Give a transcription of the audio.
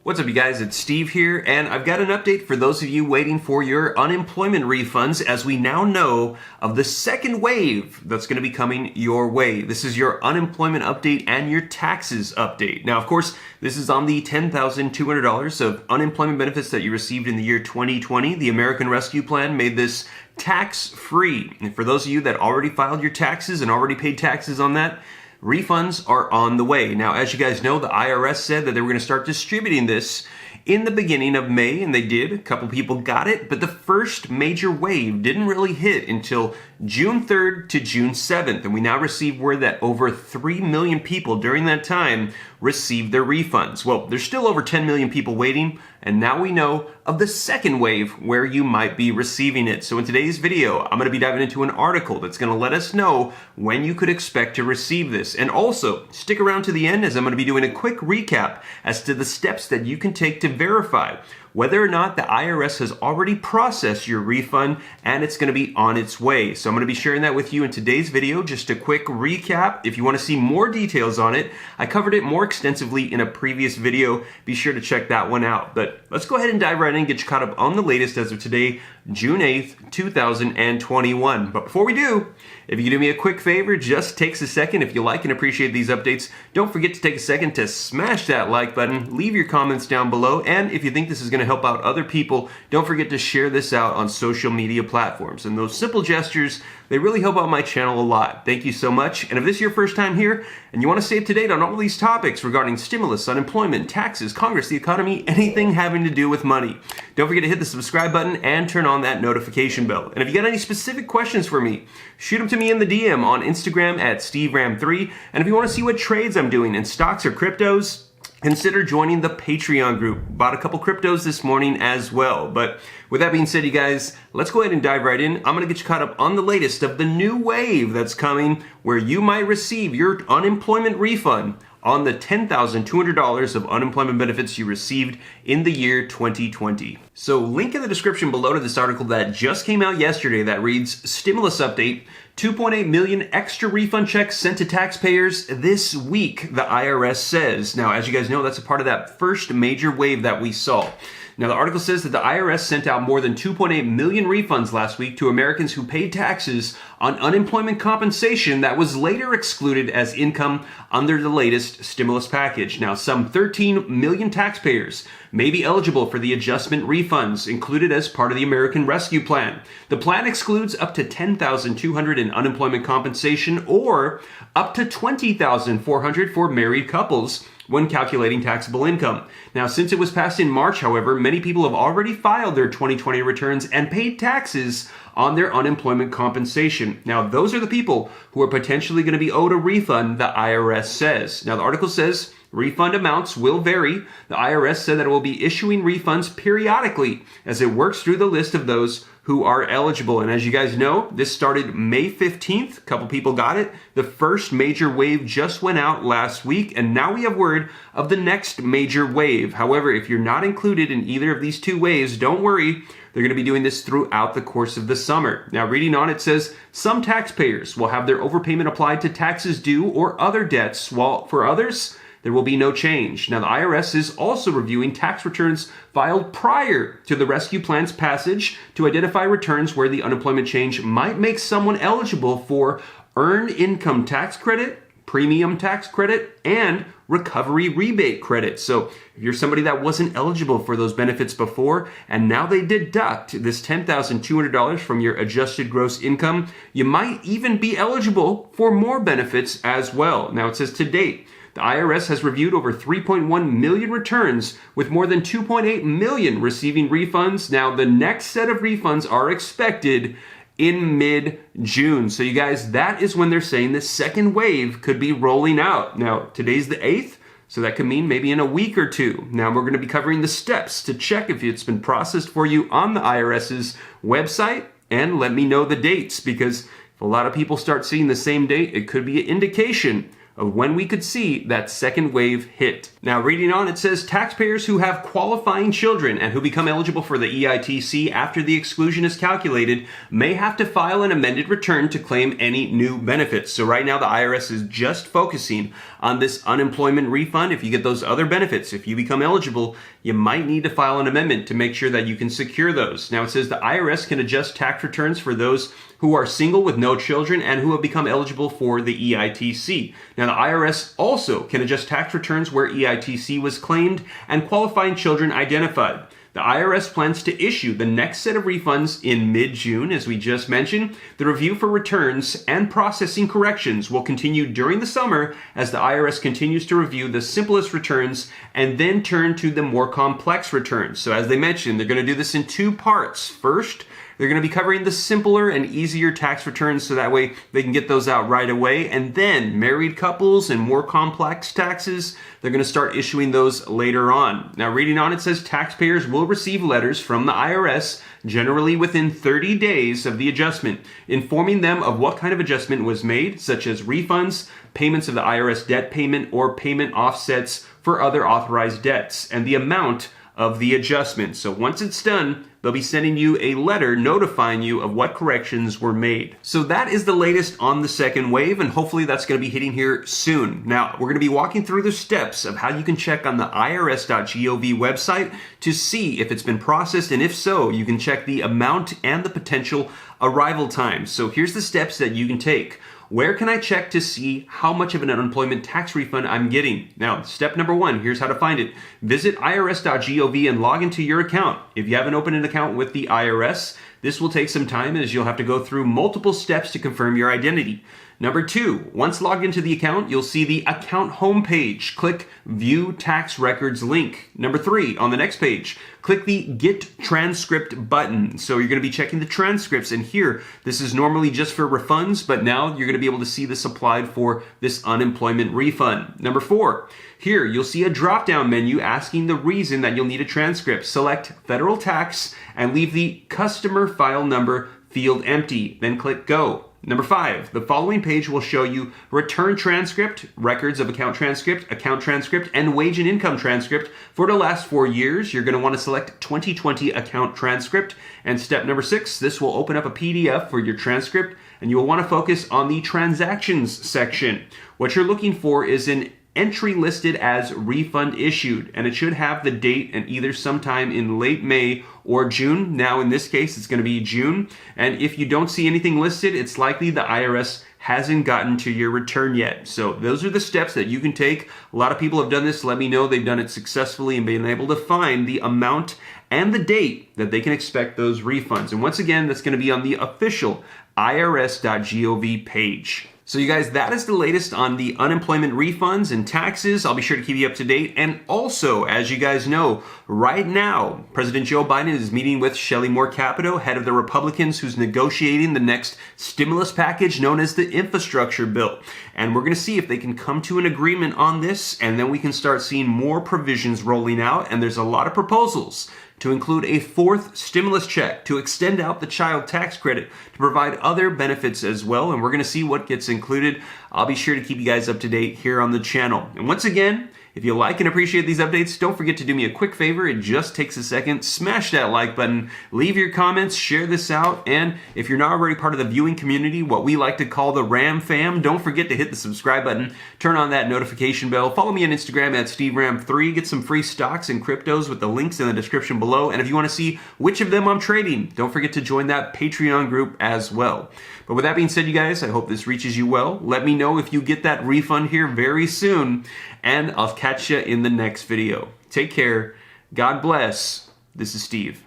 What's up, you guys? It's Steve here, and I've got an update for those of you waiting for your unemployment refunds, as we now know of the second wave that's going to be coming your way. This is your unemployment update and your taxes update. Now, of course, this is on the $10,200 of unemployment benefits that you received in the year 2020. The American Rescue Plan made this tax-free. And for those of you that already filed your taxes and already paid taxes on that, refunds are on the way. Now, as you guys know, the IRS said that they were going to start distributing this in the beginning of May, and they did. A couple people got it, but the first major wave didn't really hit until June 3rd to June 7th, and we now receive word that over 3 million people during that time received their refunds. Well, there's still over 10 million people waiting, and now we know of the second wave where you might be receiving it. So in today's video, I'm going to be diving into an article that's going to let us know when you could expect to receive this. And also, stick around to the end, as I'm going to be doing a quick recap as to the steps that you can take to verify whether or not the IRS has already processed your refund and it's going to be on its way. So I'm going to be sharing that with you in today's video. Just a quick recap. If you want to see more details on it, I covered it more extensively in a previous video. Be sure to check that one out. But let's go ahead and dive right in and get you caught up on the latest as of today, June 8th, 2021. But before we do, if you could do me a quick favor, just takes a second. If you like and appreciate these updates, don't forget to take a second to smash that like button, leave your comments down below, and if you think this is going to help out other people, don't forget to share this out on social media platforms. And those simple gestures, they really help out my channel a lot. Thank you so much. And if this is your first time here and you want to stay up to date on all these topics regarding stimulus, unemployment, taxes, Congress, the economy, anything having to do with money, don't forget to hit the subscribe button and turn on that notification bell. And if you got any specific questions for me, shoot them to me in the DM on Instagram at SteveRam3. And if you want to see what trades I'm doing in stocks or cryptos, consider joining the Patreon group. Bought a couple cryptos this morning as well. But with that being said, you guys, let's go ahead and dive right in. I'm going to get you caught up on the latest of the new wave that's coming, where you might receive your unemployment refund on the $10,200 of unemployment benefits you received in the year 2020. So link in the description below to this article that just came out yesterday that reads, Stimulus Update, 2.8 million extra refund checks sent to taxpayers this week, the IRS says. Now, as you guys know, that's a part of that first major wave that we saw. Now, the article says that the IRS sent out more than 2.8 million refunds last week to Americans who paid taxes on unemployment compensation that was later excluded as income under the latest stimulus package. Now, some 13 million taxpayers may be eligible for the adjustment refunds included as part of the American Rescue Plan. The plan excludes up to $10,200 in unemployment compensation or up to $20,400 for married couples when calculating taxable income. Now, since it was passed in March, however, many people have already filed their 2020 returns and paid taxes on their unemployment compensation. Now, those are the people who are potentially going to be owed a refund, the IRS says. Now, the article says refund amounts will vary. The IRS said that it will be issuing refunds periodically as it works through the list of those who are eligible. And as you guys know, this started May 15th. A couple people got it. The first major wave just went out last week, and now we have word of the next major wave. However, if you're not included in either of these two waves, don't worry. They're going to be doing this throughout the course of the summer. Now, reading on, it says some taxpayers will have their overpayment applied to taxes due or other debts, while for others, there will be no change. Now, the IRS is also reviewing tax returns filed prior to the rescue plan's passage to identify returns where the unemployment change might make someone eligible for earned income tax credit, premium tax credit, and recovery rebate credit. So if you're somebody that wasn't eligible for those benefits before, and now they deduct this $10,200 from your adjusted gross income, you might even be eligible for more benefits as well. Now, it says to date, the IRS has reviewed over 3.1 million returns, with more than 2.8 million receiving refunds. Now, the next set of refunds are expected in mid-June. So you guys, that is when they're saying the second wave could be rolling out. Now, today's the 8th, so that could mean maybe in a week or two. Now, we're going to be covering the steps to check if it's been processed for you on the IRS's website, and let me know the dates, because if a lot of people start seeing the same date, it could be an indication of when we could see that second wave hit. Now, reading on, it says taxpayers who have qualifying children and who become eligible for the EITC after the exclusion is calculated may have to file an amended return to claim any new benefits. So right now the IRS is just focusing on this unemployment refund. If you get those other benefits, if you become eligible, you might need to file an amendment to make sure that you can secure those. Now it says the IRS can adjust tax returns for those who are single with no children and who have become eligible for the EITC. Now the IRS also can adjust tax returns where EITC was claimed and qualifying children identified. The IRS plans to issue the next set of refunds in mid-June, as we just mentioned. The review for returns and processing corrections will continue during the summer as the IRS continues to review the simplest returns and then turn to the more complex returns. So as they mentioned, they're going to do this in two parts. First, they're going to be covering the simpler and easier tax returns so that way they can get those out right away. And then married couples and more complex taxes, they're going to start issuing those later on. Now, reading on, it says taxpayers will receive letters from the IRS generally within 30 days of the adjustment, informing them of what kind of adjustment was made, such as refunds, payments of the IRS debt payment, or payment offsets for other authorized debts, and the amount of the adjustment. So once it's done, they'll be sending you a letter notifying you of what corrections were made. So that is the latest on the second wave, and hopefully that's going to be hitting here soon. Now, we're going to be walking through the steps of how you can check on the irs.gov website to see if it's been processed, and if so, you can check the amount and the potential arrival time. So here's the steps that you can take. Where can I check to see how much of an unemployment tax refund I'm getting? Now, step number one, here's how to find it. Visit irs.gov and log into your account. If you haven't opened an account with the IRS, this will take some time as you'll have to go through multiple steps to confirm your identity. Number two, once logged into the account, you'll see the account homepage. Click View Tax Records link. Number three, on the next page, click the Get Transcript button. So you're going to be checking the transcripts, and here, this is normally just for refunds, but now you're going to be able to see this applied for this unemployment refund. Number four, here you'll see a drop-down menu asking the reason that you'll need a transcript. Select Federal Tax and leave the Customer File Number field empty, then click Go. Number five, the following page will show you return transcript, records of account transcript, and wage and income transcript for the last 4 years. You're going to want to select 2020 account transcript. And step number six, this will open up a PDF for your transcript, and you will want to focus on the transactions section. What you're looking for is an entry listed as refund issued, and it should have the date and either sometime in late May or June. Now in this case it's going to be June, and if you don't see anything listed, it's likely the IRS hasn't gotten to your return yet. So those are the steps that you can take. A lot of people have done this. Let me know they've done it successfully and been able to find the amount and the date that they can expect those refunds. And once again, that's going to be on the official irs.gov page. So you guys, that is the latest on the unemployment refunds and taxes. I'll be sure to keep you up to date. And also, as you guys know, right now, President Joe Biden is meeting with Shelley Moore Capito, head of the Republicans, who's negotiating the next stimulus package known as the infrastructure bill. And we're going to see if they can come to an agreement on this, and then we can start seeing more provisions rolling out. And there's a lot of proposals to include a fourth stimulus check, to extend out the child tax credit, to provide other benefits as well. And we're going to see what gets included. I'll be sure to keep you guys up to date here on the channel. And once again, if you like and appreciate these updates, don't forget to do me a quick favor. It just takes a second. Smash that like button, leave your comments, share this out, and if you're not already part of the viewing community, what we like to call the Ram Fam, don't forget to hit the subscribe button, turn on that notification bell, follow me on Instagram at SteveRam3, get some free stocks and cryptos with the links in the description below, and if you want to see which of them I'm trading, don't forget to join that Patreon group as well. But with that being said, you guys, I hope this reaches you well. Let me know if you get that refund here very soon, and I'll catch you in the next video. Take care. God bless. This is Steve.